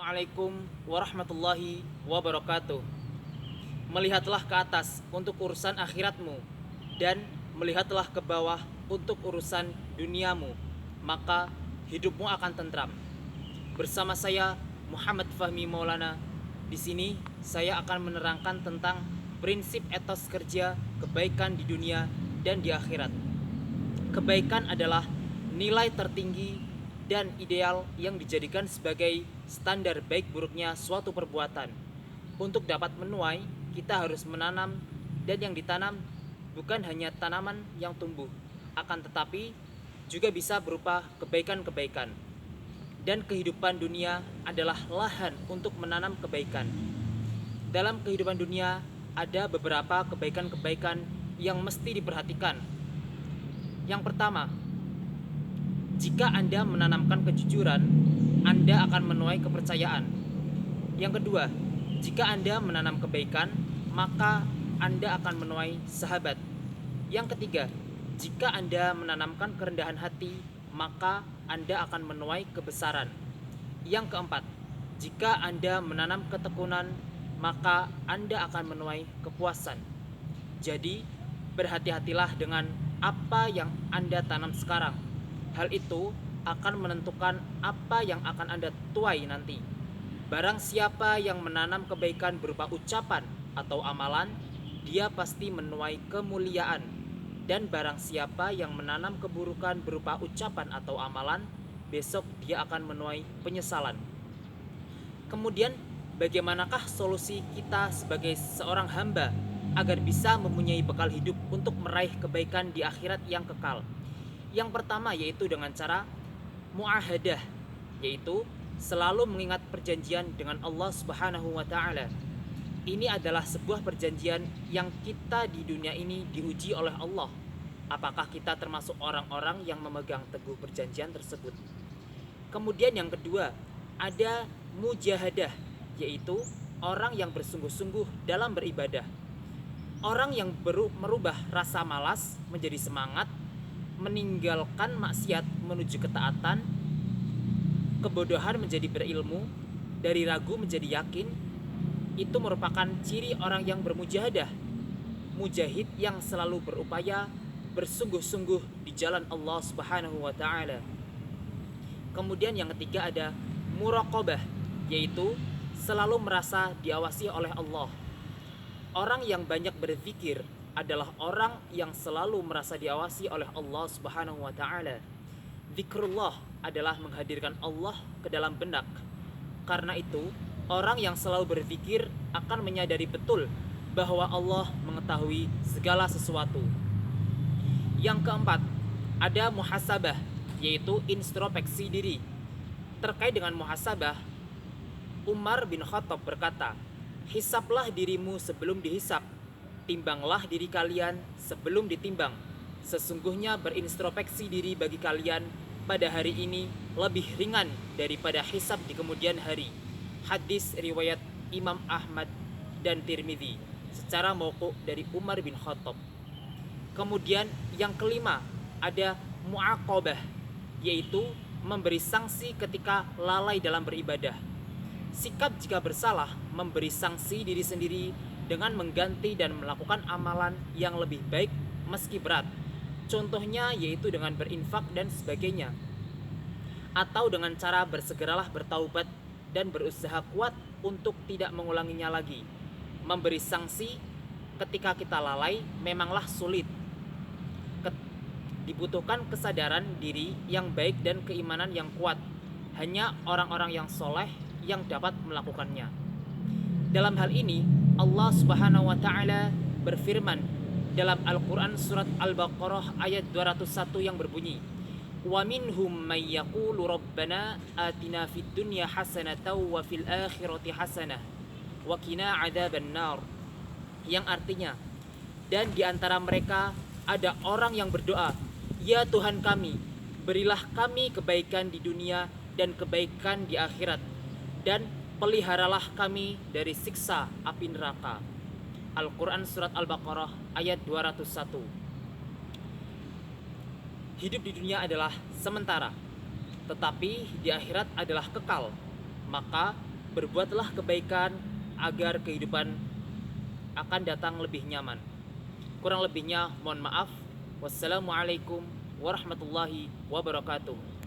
Assalamualaikum warahmatullahi wabarakatuh. Melihatlah ke atas untuk urusan akhiratmu, dan melihatlah ke bawah untuk urusan duniamu, maka hidupmu akan tentram. Bersama saya Muhammad Fahmi Maulana. Di sini saya akan menerangkan tentang prinsip etos kerja kebaikan di dunia dan di akhirat. Kebaikan adalah nilai tertinggi dan ideal yang dijadikan sebagai standar baik buruknya suatu perbuatan. Untuk dapat menuai, kita harus menanam, dan yang ditanam bukan hanya tanaman yang tumbuh, akan tetapi juga bisa berupa kebaikan-kebaikan. Dan kehidupan dunia adalah lahan untuk menanam kebaikan. Dalam kehidupan dunia ada beberapa kebaikan-kebaikan yang mesti diperhatikan. Yang pertama, jika Anda menanamkan kejujuran, Anda akan menuai kepercayaan. Yang kedua, jika Anda menanam kebaikan, maka Anda akan menuai sahabat. Yang ketiga, jika Anda menanamkan kerendahan hati, maka Anda akan menuai kebesaran. Yang keempat, jika Anda menanam ketekunan, maka Anda akan menuai kepuasan. Jadi, berhati-hatilah dengan apa yang Anda tanam sekarang. Hal itu akan menentukan apa yang akan Anda tuai nanti. Barang siapa yang menanam kebaikan berupa ucapan atau amalan, dia pasti menuai kemuliaan. Dan barang siapa yang menanam keburukan berupa ucapan atau amalan, besok dia akan menuai penyesalan. Kemudian, bagaimanakah solusi kita sebagai seorang hamba agar bisa mempunyai bekal hidup untuk meraih kebaikan di akhirat yang kekal? Yang pertama yaitu dengan cara muahadah, yaitu selalu mengingat perjanjian dengan Allah Subhanahu wa taala. Ini adalah sebuah perjanjian yang kita di dunia ini diuji oleh Allah. Apakah kita termasuk orang-orang yang memegang teguh perjanjian tersebut? Kemudian yang kedua, ada mujahadah, yaitu orang yang bersungguh-sungguh dalam beribadah. Orang yang merubah rasa malas menjadi semangat, meninggalkan maksiat menuju ketaatan, kebodohan menjadi berilmu, dari ragu menjadi yakin, itu merupakan ciri orang yang bermujahadah. Mujahid yang selalu berupaya bersungguh-sungguh di jalan Allah Subhanahu wa taala. Kemudian yang ketiga ada muraqabah, yaitu selalu merasa diawasi oleh Allah. Orang yang banyak berzikir adalah orang yang selalu merasa diawasi oleh Allah Subhanahu wa taala. Zikrullah adalah menghadirkan Allah ke dalam benak. Karena itu, orang yang selalu berzikir akan menyadari betul bahwa Allah mengetahui segala sesuatu. Yang keempat, ada muhasabah, yaitu introspeksi diri. Terkait dengan muhasabah, Umar bin Khattab berkata, "Hisablah dirimu sebelum dihisab, timbanglah diri kalian sebelum ditimbang. Sesungguhnya berintrospeksi diri bagi kalian pada hari ini lebih ringan daripada hisab di kemudian hari." Hadis riwayat Imam Ahmad dan Tirmidzi secara mauqu dari Umar bin Khattab. Kemudian yang kelima ada muaqabah, yaitu memberi sanksi ketika lalai dalam beribadah. Sikap jika bersalah memberi sanksi diri sendiri dengan mengganti dan melakukan amalan yang lebih baik meski berat. Contohnya yaitu dengan berinfak dan sebagainya. Atau dengan cara bersegeralah bertaubat dan berusaha kuat untuk tidak mengulanginya lagi. Memberi sanksi ketika kita lalai memanglah sulit. Dibutuhkan kesadaran diri yang baik dan keimanan yang kuat. Hanya orang-orang yang soleh yang dapat melakukannya. Dalam hal ini, Allah Subhanahu wa taala berfirman dalam Al-Qur'an surat Al-Baqarah ayat 201 yang berbunyi, "Wa minhum may yaqulu rabbana atina fid dunya hasanatan wa fil akhirati hasanah wa qina adzabannar." Yang artinya, dan di antara mereka ada orang yang berdoa, "Ya Tuhan kami, berilah kami kebaikan di dunia dan kebaikan di akhirat, dan peliharalah kami dari siksa api neraka." Al-Quran Surat Al-Baqarah ayat 201. Hidup di dunia adalah sementara, tetapi di akhirat adalah kekal. Maka Berbuatlah kebaikan agar kehidupan akan datang lebih nyaman. Kurang lebihnya mohon maaf. Wassalamualaikum warahmatullahi wabarakatuh.